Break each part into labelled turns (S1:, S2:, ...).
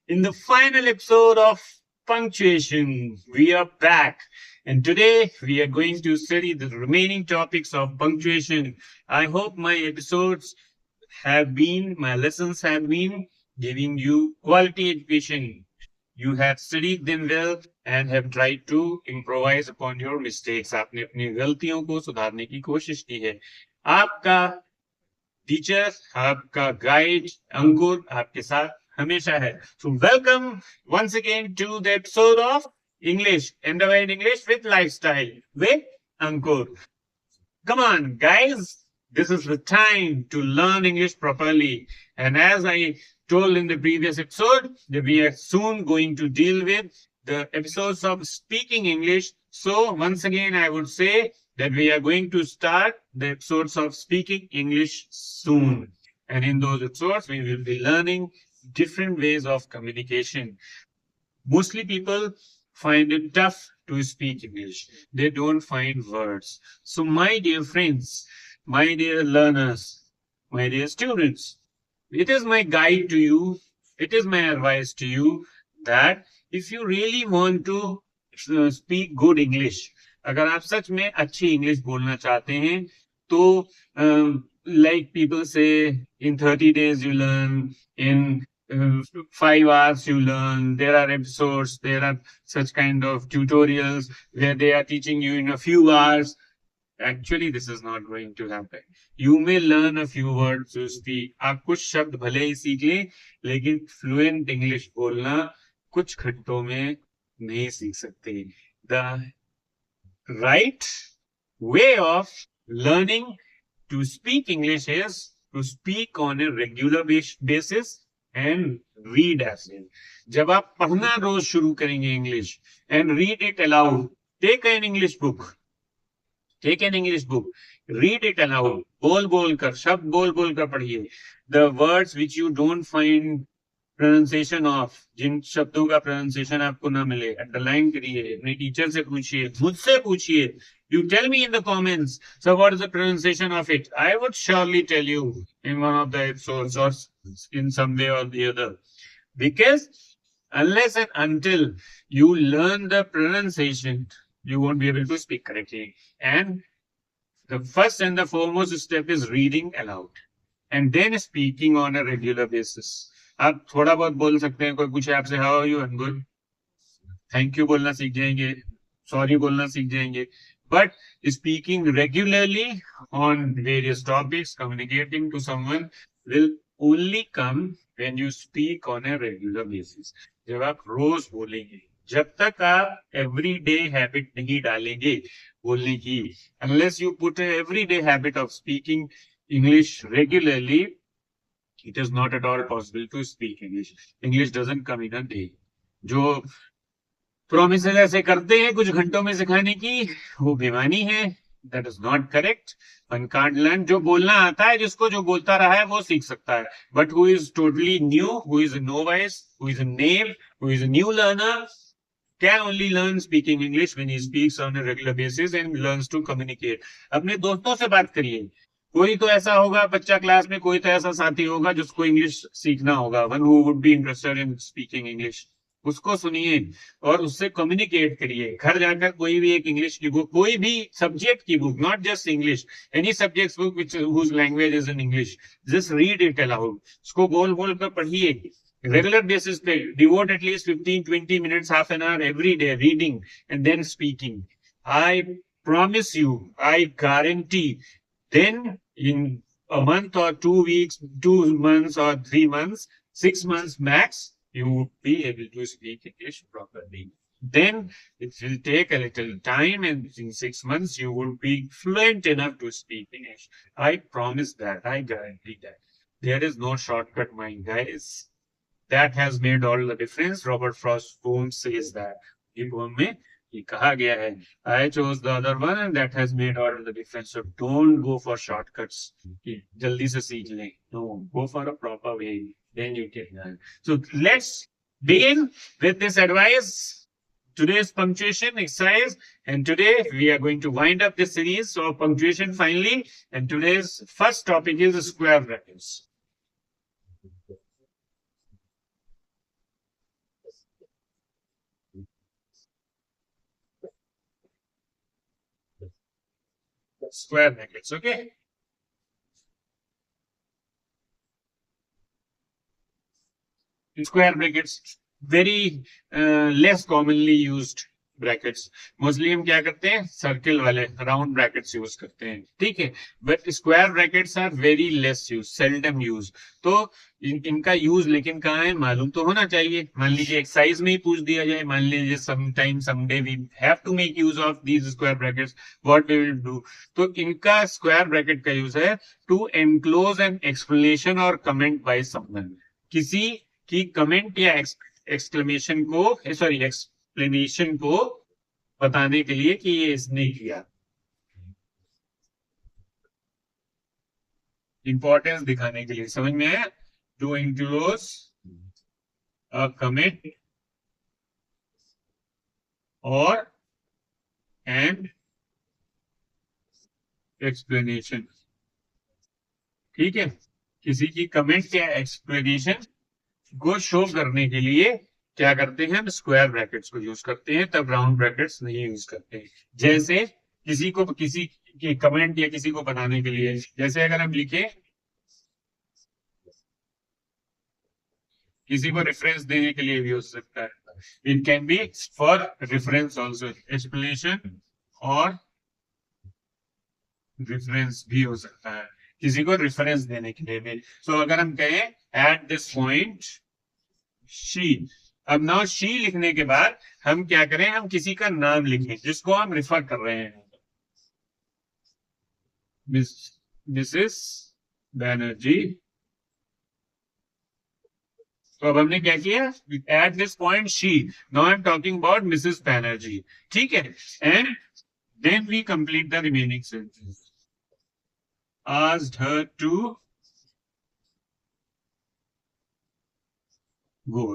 S1: In the final episode of Punctuation, we are back. And today we are going to study the remaining topics of punctuation. I hope my lessons have been giving you quality education. You have studied them well and have tried to improvise upon your mistakes. आपने अपनी गलतियों को सुधारने की कोशिश की है. आपका टीचर, आपका गाइड अंकुर आपके साथ हमेशा है. So welcome once again to the episode of English, Endeavor in English with Lifestyle with Ankur. Come on, guys. This is the time to learn English properly. And as I told in the previous episode, that we are soon going to deal with the episodes of speaking English. So once again, I would say that we are going to start the episodes of speaking English soon. And in those episodes, we will be learning different ways of communication. Mostly people find it tough to speak English. They don't find words. So my dear friends, my dear learners, my dear students, it is my guide to you, it is my advice to you that if you really want to speak good English, अगर आप सच में अच्छी English बोलना चाहते हैं तो like people say in 30 days you learn, in 5 hours you learn. There are episodes, there are such kind of tutorials where they are teaching you in a few hours. Actually, this is not going to happen. You may learn a few words to speak. आप कुछ शब्द भले ही सीख लें, लेकिन fluent English बोलना कुछ घंटों में नहीं सीख सकते. The right way of learning to speak English is to speak on a regular basis and read as well. जब आप पढ़ना रोज शुरू करेंगे English and read it aloud, take an English book. Take an English book, read it aloud, बोल कर, शब्द बोल कर पढ़िए. The words which you don't find pronunciation of, जिन शब्दों का pronunciation आपको ना मिले, underline करिए, अपने टीचर से पूछिए, मुझसे पूछिए. You tell me in the comments, so what is the pronunciation of it? I would surely tell you in one of the episodes or in some way or the other. Because unless and until you learn the pronunciation, you won't be able to speak correctly. And the first and the foremost step is reading aloud and then speaking on a regular basis. आप थोड़ा बहुत बोल सकते हैं. कोई पूछे आपसे how are you, I am good, thank you बोलना सीख जाएंगे, सॉरी बोलना सीख जाएंगे. But speaking regularly on various topics, communicating to someone will only come when you speak on a regular basis. जब आप रोज बोलेंगे, जब तक आप everyday habit नहीं डालेंगे बोलने की, unless you put an everyday habit of speaking English regularly, it is not at all possible to speak English. English doesn't come in a day. जो प्रोमिसेस ऐसे करते हैं कुछ घंटों में सिखाने की, वो बेईमानी है. That is not correct. One can't learn. जो बोलना आता है, जिसको जो बोलता रहा है वो सीख सकता है. But who is totally new, who is novice, who is naive, who is new learner can only learn speaking English when he speaks on a regular basis and learns to communicate. अपने दोस्तों से बात करिए. कोई तो ऐसा होगा बच्चा क्लास में, कोई तो ऐसा साथी होगा जिसको इंग्लिश सीखना होगा, one who would be interested in speaking English. उसको सुनिए और उससे कम्युनिकेट करिए. घर जाकर कोई भी एक इंग्लिश की बुक, कोई भी सब्जेक्ट की book, not just English, any subject book which whose language is in English, just read it aloud. उसको बोल कर पढ़िए. Regular basis पे devote at least 15-20 minutes, half an hour every day reading and then speaking. I promise you, I guarantee, then in a month or 2 weeks, 2 months or 3 months, 6 months max, you would be able to speak English properly. Then it will take a little time, and in 6 months you would be fluent enough to speak English. I promise that. I guarantee that. There is no shortcut, my guys. That has made all the difference. Robert Frost Holmes says that. ये poem में ये कहा गया है. I chose the other one and that has made all the difference. So don't go for shortcuts. कि जल्दी से सीख लें. No, go for a proper way. Then you can learn. So let's begin with this advice. Today's punctuation exercise, and today we are going to wind up this series of punctuation finally. And today's first topic is square brackets. square brackets. Okay. Square brackets very less commonly used brackets. Mostly हम क्या करते हैं, circle वाले round brackets use करते हैं, ठीक है. But square brackets are very less use, seldom use. तो इनका यूज लेकिन कहाँ है मालूम तो होना चाहिए. मान लीजिए एक्सरसाइज में ही पूछ दिया जाए, मान लीजिए sometime someday we have to make use of these square brackets, what we will do. तो इनका स्क्वायर ब्रैकेट का यूज है टू एनक्लोज एन एक्सप्लेनेशन और कमेंट बाय समवन. किसी की कमेंट या एक्सक्लेमेशन को, सॉरी एक्सप्लेनेशन को बताने के लिए कि ये इसने किया, इंपॉर्टेंस दिखाने के लिए. समझ में आया? टू इंक्लोज अ कमेंट और एंड एक्सप्लेनेशन. ठीक है. किसी की कमेंट या एक्सप्लेनेशन को शो करने के लिए क्या करते हैं, हम स्क्वायर ब्रैकेट्स को यूज करते हैं, तब राउंड ब्रैकेट्स नहीं यूज करते हैं. जैसे किसी की कमेंट या किसी को बताने के लिए, जैसे अगर हम लिखे किसी को रेफरेंस देने के लिए भी हो सकता है. It can be for reference also, explanation और रेफरेंस भी हो सकता है, किसी को रेफरेंस देने के लिए भी. सो अगर हम कहें एट दिस पॉइंट शी, अब नाउ शी लिखने के बाद हम क्या करें, हम किसी का नाम लिखें जिसको हम रिफर कर रहे हैं. मिसेस बैनर्जी. तो अब हमने क्या किया, at this point she, now I am talking about Mrs Banerjee. ठीक है. And then we complete the remaining sentence. asked her to go.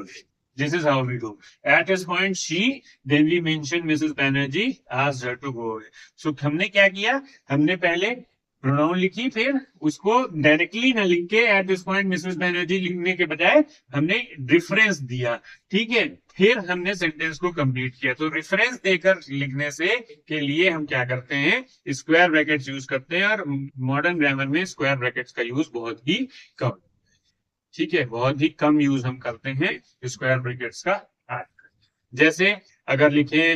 S1: This is how we do. At this point, she, then we mention Mrs. Banerjee asked her to go. So हमने क्या किया, हमने पहले pronoun लिखी, फिर उसको directly ना लिख के eight this point Mrs Banerjee लिखने के बजाय हमने रेफरेंस दिया. ठीक है. फिर हमने सेंटेंस को कंप्लीट किया. तो रेफरेंस देकर लिखने से के लिए हम क्या करते हैं, स्क्वायर ब्रैकेट्स यूज करते हैं. और मॉडर्न ग्रामर में स्क्वायर ब्रैकेट्स का यूज बहुत ही कम, ठीक है, बहुत ही कम यूज हम करते हैं स्क्वायर ब्रैकेट्स का. जैसे अगर लिखे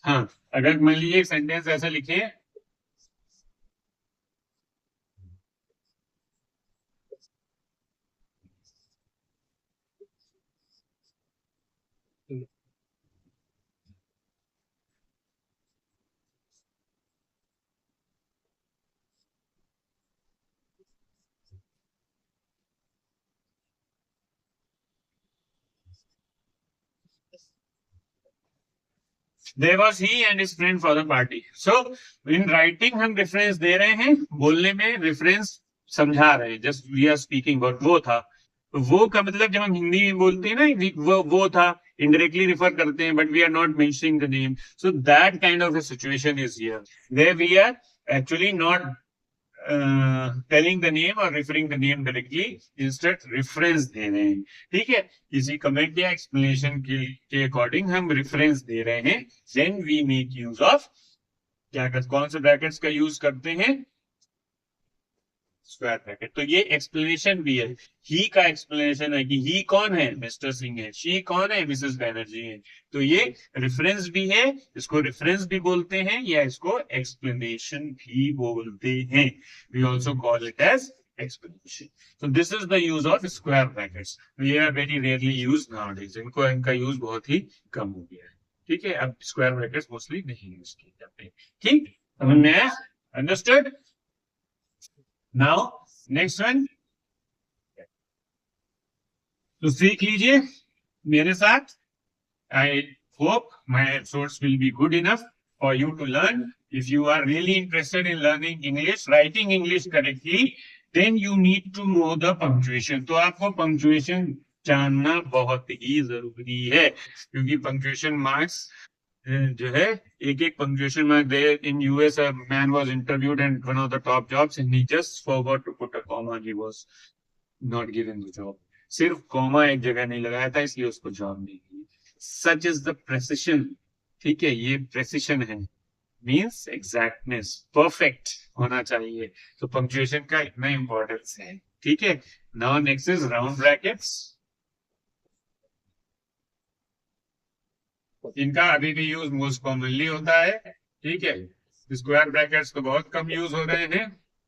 S1: हाँ, अगर मान लीजिए एक सेंटेंस ऐसा लिखे, There was he and his friend for the party. So in writing हम रेफरेंस दे रहे हैं, बोलने में रेफरेंस समझा रहे हैं. Just we are speaking about वो था. वो का मतलब जब हम हिंदी में बोलते हैं ना, वो था, indirectly refer करते हैं, but we are not mentioning the name. So that kind of a situation is here. There we are actually not telling the name और referring the name directly, instead reference दे रहे हैं. ठीक है. किसी comment या एक्सप्लेनेशन के according हम रेफरेंस दे रहे हैं. Then we make use of क्या, कौन से ब्रैकेट्स का यूज करते हैं, स्क्वायर ब्रैकेट. तो ये एक्सप्लेनेशन भी है. ही का एक्सप्लेनेशन है कि ही कौन है, मिस्टर सिंह है. शी कौन है, मिसेस बैनर्जी है. तो ये रेफरेंस भी है, इसको रेफरेंस भी बोलते हैं या इसको एक्सप्लेनेशन भी बोलते हैं. We also call it as explanation. So this is the use of square brackets. We are very rarely used nowadays. इनका यूज बहुत ही कम हो गया है. ठीक है. अब स्क्वायर ब्रैकेट्स मोस्टली नहीं यूज किए जाते. ठीक, समझ में आया? अंडरस्टूड? नाउ नेक्स्ट वन, तो सीख लीजिए मेरे साथ. I hope my episodes will be good enough for you to learn. If you are really interested in learning English, writing English correctly, then you need to know the punctuation. तो आपको punctuation जानना बहुत ही जरूरी है, क्योंकि punctuation marks जो है, एक एक punctuation mark they. In US a man was interviewed and one of the top jobs and he just forgot to put a comma. He was not given the job. सिर्फ comma एक जगह नहीं लगाया था, इसलिए उसको जॉब नहीं मिली. Such is the precision ठीक है, ये प्रेसिशन है, मीन्स एग्जैक्टनेस, परफेक्ट होना चाहिए। तो पंक्चुएशन का इतना इंपॉर्टेंस है। ठीक है, now next is round brackets. इनका अभी भी यूज मोस्ट कॉमनली होता है। ठीक है, स्क्वायर ब्रैकेट्स तो बहुत कम यूज हो रहे हैं,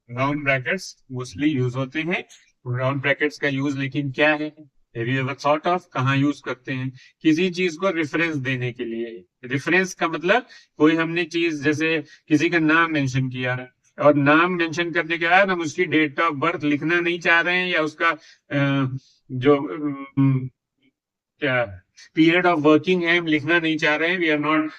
S1: राउंड ब्रैकेट्स मोस्टली यूज होते हैं। राउंड ब्रैकेट्स का यूज लेकिन क्या है, have you ever thought of कहाँ यूज करते हैं? किसी चीज को रेफरेंस देने के लिए। रेफरेंस का मतलब कोई हमने चीज, जैसे किसी का नाम मेंशन किया और नाम मेंशन करने के बाद हम उसकी डेट ऑफ बर्थ लिखना नहीं चाह रहे हैं, या उसका जो क्या पीरियड ऑफ वर्किंग है हम लिखना नहीं चाह रहे हैं, we are not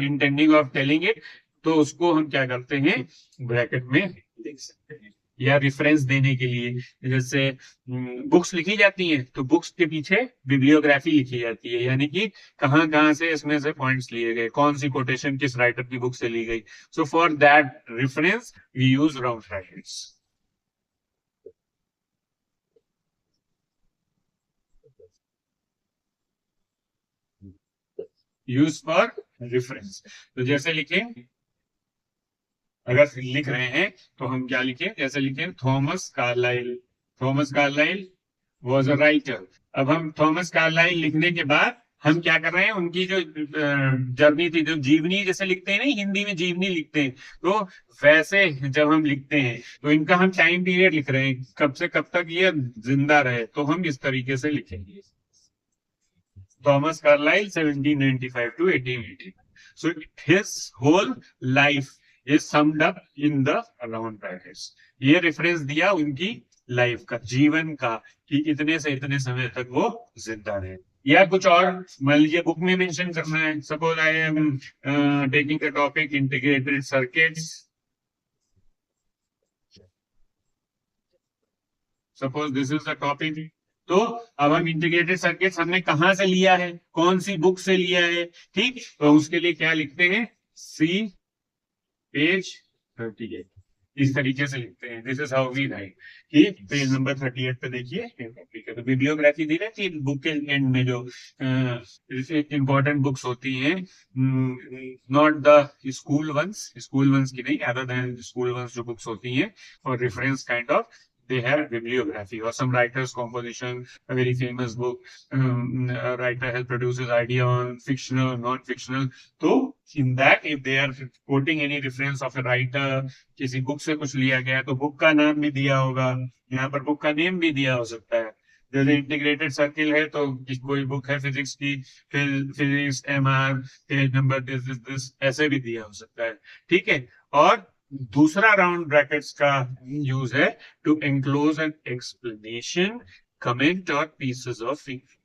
S1: intending of telling it, तो उसको हम क्या करते हैं, ब्रैकेट में लिख सकते हैं। या रेफरेंस देने के लिए, जैसे बुक्स लिखी जाती हैं तो बुक्स के पीछे बिब्लियोग्राफी लिखी जाती है, यानी कि कहाँ कहाँ से इसमें से पॉइंट्स लिए गए, कौन सी कोटेशन किस राइटर की बुक से ली गई। So for that reference we use round brackets. Use for reference, तो जैसे लिखें, अगर लिख रहे हैं तो हम क्या लिखें, जैसे लिखें Thomas Carlyle. Thomas Carlyle was a writer. अब हम थॉमस कार्लाइल लिखने के बाद हम क्या कर रहे हैं, उनकी जो जर्नी थी, जो जीवनी जैसे लिखते हैं ना, हिंदी में जीवनी लिखते हैं, तो वैसे जब हम लिखते हैं तो इनका हम टाइम पीरियड लिख रहे हैं, कब से कब तक ये जिंदा रहे, तो हम इस तरीके से लिखेंगे, Thomas Carlyle 1795 to 1880। So his whole life is summed up in the round brackets। ये रेफरेंस दिया उनकी लाइफ का, जीवन का, कि इतने से इतने समय तक वो जिंदा रहे। या कुछ और मान लीजिए बुक में मेंशन करना है, suppose I am taking the topic integrated circuits. Suppose this is the topic, तो अब हम इंटीग्रेटेड सर्किट्स हमने कहां से लिया है, कौन सी बुक से लिया है, ठीक, तो उसके लिए क्या लिखते हैं, सी पेज 38, इस तरीके से लिखते हैं। This is how we write. ठीक, पेज नंबर 38 पे देखिए, तो बिब्लियोग्राफी दी रहती है बुक के एंड में, जो इंपॉर्टेंट बुक्स होती हैं, नॉट द स्कूल वंस की नहीं, अदर देन स्कूल वंस जो बुक्स होती हैं, और reference kind of they have bibliography or some writer's composition, a very famous book, a writer has produced his idea on fictional, non-fictional, so in that if they are quoting any reference of a writer, किसी book से कुछ लिया गया तो book का नाम भी दिया होगा, यहाँ पर बुक का नेम भी दिया हो सकता है। जैसे इंटीग्रेटेड सर्किल है तो कोई बुक है फिजिक्स की, physics MR page number this ऐसे भी दिया हो सकता है। ठीक है, और दूसरा राउंड ब्रैकेट्स का यूज है to enclose an explanation, comment और pieces of information.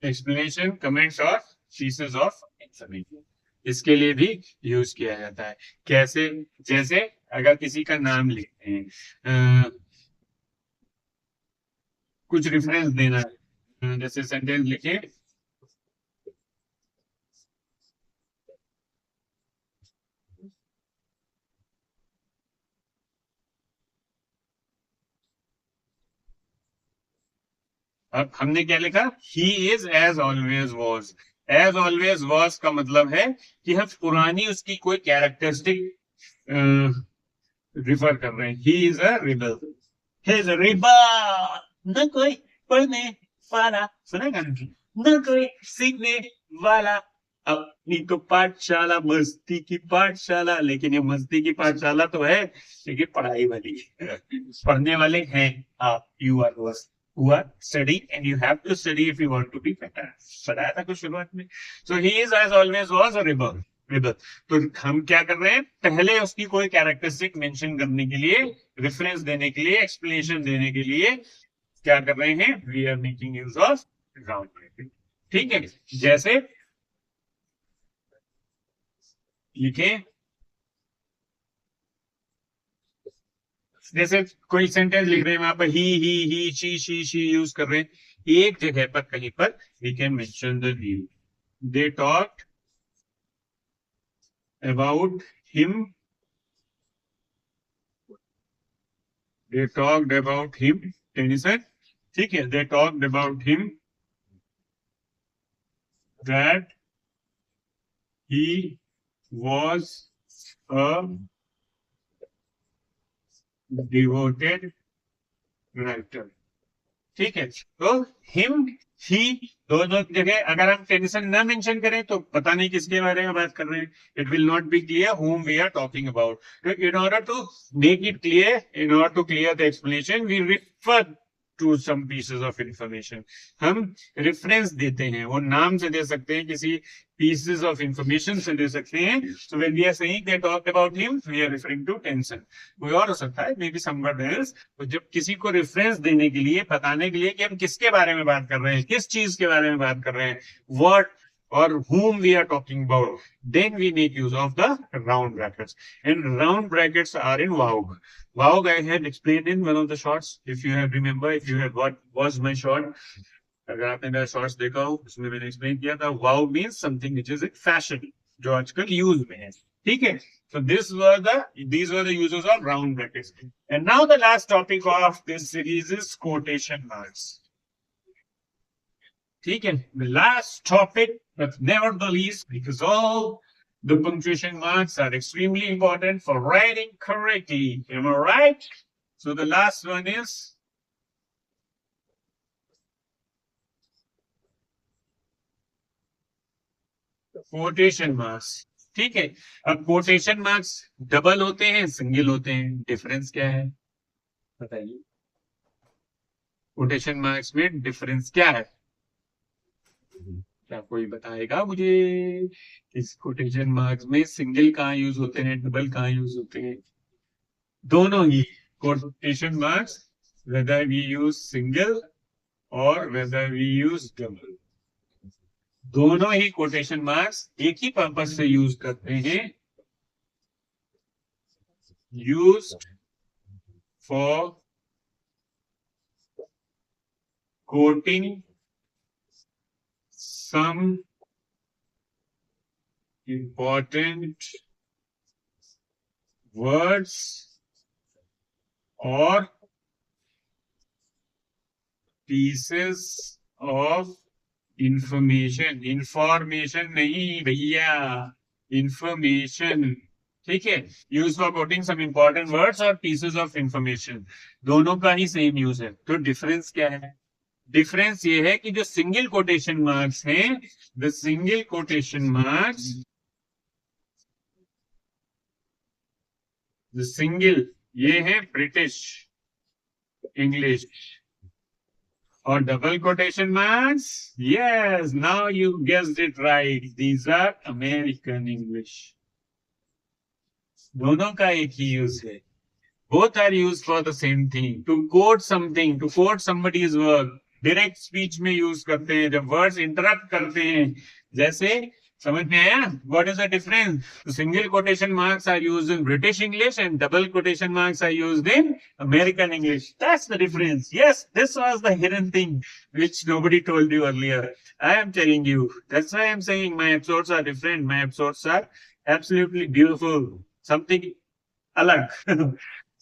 S1: Explanation, comments और पीसेस ऑफ इंफॉर्मेशन, इसके लिए भी यूज किया जाता है। कैसे, जैसे अगर किसी का नाम लिखते हैं, कुछ रेफरेंस देना है, जैसे सेंटेंस लिखे, अब हमने क्या लिखा, he is as always was. As always was का मतलब है कि हम पुरानी उसकी कोई कैरेक्टरिस्टिक रिफर कर रहे हैं। He is a rebel, he is a rebel, न कोई पढ़ने वाला, सुना गाना, न कोई सीखने वाला, अपनी तो पाठशाला मस्ती की पाठशाला, लेकिन ये मस्ती की पाठशाला तो है लेकिन पढ़ाई वाली पढ़ने वाले हैं आप, you are verse who are studying and you have to study if you want to be better। बताया था कुछ शुरुआत में। So he is as always was a rebel। With. तो हम क्या कर रहे हैं, पहले उसकी कोई कैरेक्टरिस्टिक मेंशन करने के लिए, रेफरेंस देने के लिए, एक्सप्लेनेशन देने के लिए क्या कर रहे हैं, we are making use of round bracket. ठीक है, जैसे लिखे, जैसे कोई सेंटेंस लिख रहे हैं वहां पर ही शी यूज कर रहे हैं, एक जगह पर कहीं पर we can mention the new, they talk about him, they talked about him, Tennyson, ठीक है, they talked about him that he was a devoted writer। ठीक है, तो हिम ही दोनों जगह अगर हम टेनिसन न मेंशन करें तो पता नहीं किसके बारे में बात कर रहे हैं, it will not be clear whom we are talking about। तो in order to make it clear, in order to clear the explanation, we refer to some pieces of information। हम रेफरेंस देते हैं, वो नाम से दे सकते हैं, किसी pieces of information से दे सकते हैं। so when we are saying they talked about him, we are referring to Tennyson। कोई और हो सकता है, मे बी somebody else। तो जब किसी को रेफरेंस देने के लिए, बताने के लिए कि हम किसके बारे में बात कर रहे हैं, किस चीज के बारे में बात कर रहे हैं, what or whom we are talking about, then we make use of the round brackets। and round brackets are in VAUG। VAUG I had explained in one of the shorts, if you have remember, if you have what was my short, अगर आपने मेरा shorts देखा हो उसमें मैंने explain किया था, wow means something which is in fashion, जो आजकल यूज में है। ठीक है, so these were the uses of round brackets। and now the last topic of this series is quotation marks। ठीक है, the last topic, but never the least, because all the punctuation marks are extremely important for writing correctly, am I right? So the last one is quotation marks. ठीक है, अब quotation marks double होते हैं, single होते हैं, difference क्या है बताइए, कोटेशन मार्क्स में डिफरेंस क्या है, क्या कोई बताएगा मुझे, इस कोटेशन मार्क्स में सिंगल कहाँ यूज होते हैं, डबल कहाँ यूज होते हैं? दोनों ही quotation marks, whether we use single और वेदर वी यूज डबल, दोनों ही कोटेशन मार्क्स एक ही पर्पज से यूज करते हैं, use for quoting some important words और पीसेस ऑफ इंफॉर्मेशन, इंफॉर्मेशन नहीं भैया, इंफॉर्मेशन। ठीक है, use for quoting some important words और पीसेस ऑफ इंफॉर्मेशन, दोनों का ही सेम यूज है। तो डिफरेंस क्या है? डिफरेंस ये है कि जो सिंगल कोटेशन मार्क्स हैं, the single quotation marks, the single, ये है ब्रिटिश इंग्लिश, और double quotation marks, yes now you guessed it right, these are American English. दोनों का एक ही यूज है, both are used for the same thing, to quote something, to quote somebody's work। Direct speech में use करते हैं, जब words interrupt करते हैं, जैसे समझ में आया what is the difference? Single quotation marks are used in British English and double quotation marks are used in American English, that's the difference. Yes, this was the hidden thing which nobody told you earlier, I am telling you, that's why I am saying my episodes are different, my episodes are absolutely beautiful, something अलग।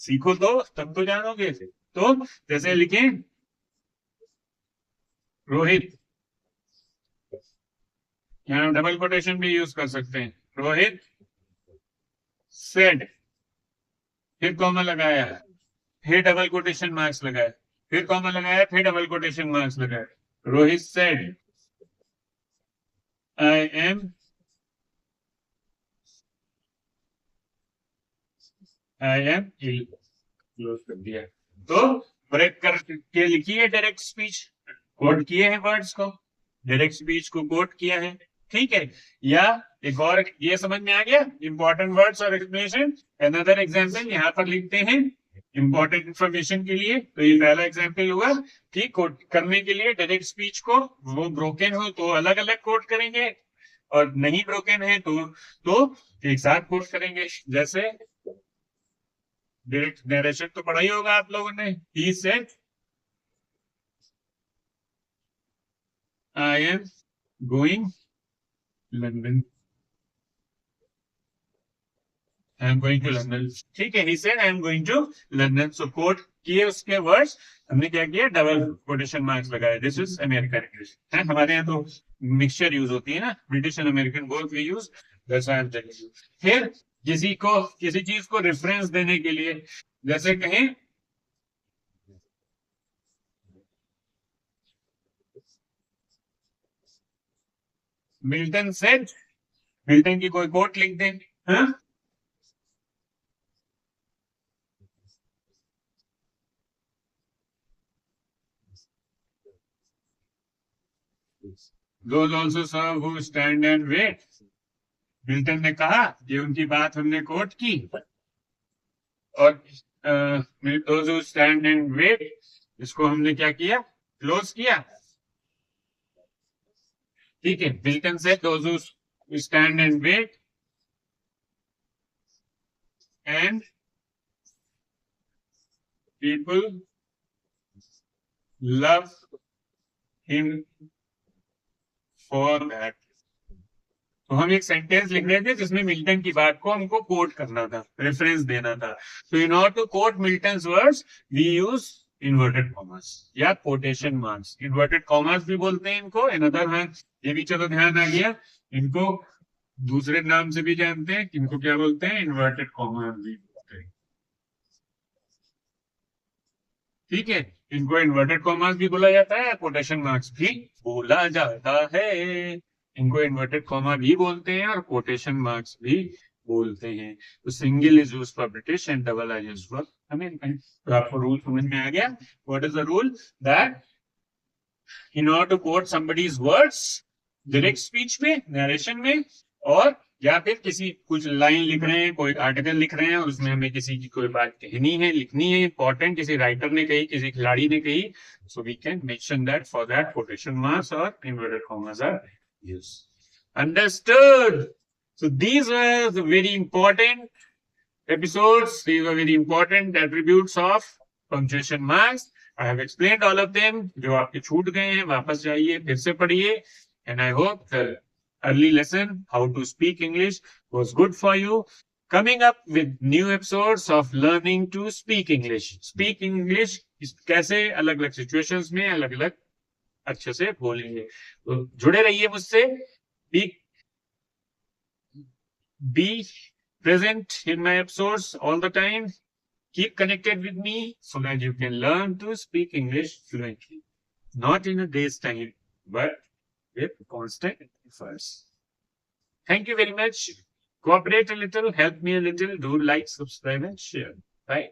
S1: सीखो तो तब तो जानोगे। तो जैसे लिखें रोहित, यहाँ डबल कोटेशन भी यूज कर सकते हैं, रोहित सेड, फिर कॉमा लगाया, फिर डबल कोटेशन मार्क्स लगाया, फिर कॉमा लगाया, फिर डबल कोटेशन मार्क्स लगाया, Rohit said I am ill, close कर दिया। तो ब्रेक करके लिखिए डायरेक्ट स्पीच, कोट किए हैं वर्ड्स को, डायरेक्ट स्पीच को कोट किया है। ठीक है। या एक और, ये समझ में आ गया इंपॉर्टेंट वर्ड्स और एक्सप्लेनेशन। अनदर एग्जांपल यहाँ पर लिखते हैं इंपॉर्टेंट इंफॉर्मेशन के लिए। तो ये पहला एग्जांपल हुआ कि कोट करने के लिए डायरेक्ट स्पीच को, वो ब्रोकन हो तो अलग अलग कोट करेंगे, और नहीं ब्रोकन है तो एक साथ कोट करेंगे। जैसे डायरेक्ट नरेशन तो पढ़ा ही होगा आप लोगों ने। He said I am going London, I am going to London. ठीक है, he said I am going to London. So quote किए उसके वर्ड्स, हमने क्या किया, डबल कोटेशन मार्क्स लगाए। दिस इज अमेरिकन इंग्लिश है। हमारे यहाँ तो मिक्सचर यूज होती है ना, British and American both we use. That's why I am telling you. फिर किसी चीज को रेफरेंस देने के लिए, जैसे कहें मिल्टन सेड, मिल्टन की कोई कोट लिख दें। हाँ, those also serve who stand and wait। Milton ने कहा, ये उनकी बात हमने कोट की। और those who stand and wait, इसको हमने क्या किया, क्लोज किया। ठीक है, मिल्टन से those who stand and wait and people love him for that। तो हम एक सेंटेंस लिख रहे थे जिसमें मिल्टन की बात को हमको कोट करना था, रेफरेंस देना था। तो in order to quote Milton's words we use inverted commas या कोटेशन मार्क्स। इन्वर्टेड कॉमर्स भी बोलते हैं इनको। इन अदर हैंड, ये भी चलो ध्यान आ गया, इनको दूसरे नाम से भी जानते हैं, इनको क्या बोलते हैं, इन्वर्टेड कॉमर्स भी बोलते हैं। ठीक है, इनको इन्वर्टेड कॉमर्स भी बोला जाता है, कोटेशन मार्क्स भी बोला जाता है। इनको इन्वर्टेड कॉमा भी बोलते हैं और कोटेशन मार्क्स भी बोलते हैं। तो single is used for British and double is used for American. तो आपको रूल समझ में आ गया। What is the rule, that in order to quote somebody's words direct speech में, नरेशन में, और या फिर किसी कुछ लाइन लिख रहे हैं, कोई आर्टिकल लिख रहे हैं और उसमें हमें किसी की कोई बात कहनी है, लिखनी है, इंपॉर्टेंट, किसी राइटर ने कही, किसी खिलाड़ी ने कही, so we can mention that. For that quotation marks और inverted commas are used. Understood? So these were the very important episodes. These were very important attributes of punctuation marks. I have explained all of them. जो आपके छूट गए हैं वापस जाइए, फिर से पढ़िए। And I hope the early lesson, how to speak English, was good for you. Coming up with new episodes of learning to speak English. Speak English कैसे अलग अलग situations में अलग अलग अच्छे से बोलेंगे। तो जुड़े रहिए मुझसे। Be present in my episodes all the time. Keep connected with me so that you can learn to speak English fluently. Not in a day's time, but with constant efforts. Thank you very much. Cooperate a little, help me a little, do like, subscribe, and share. Bye.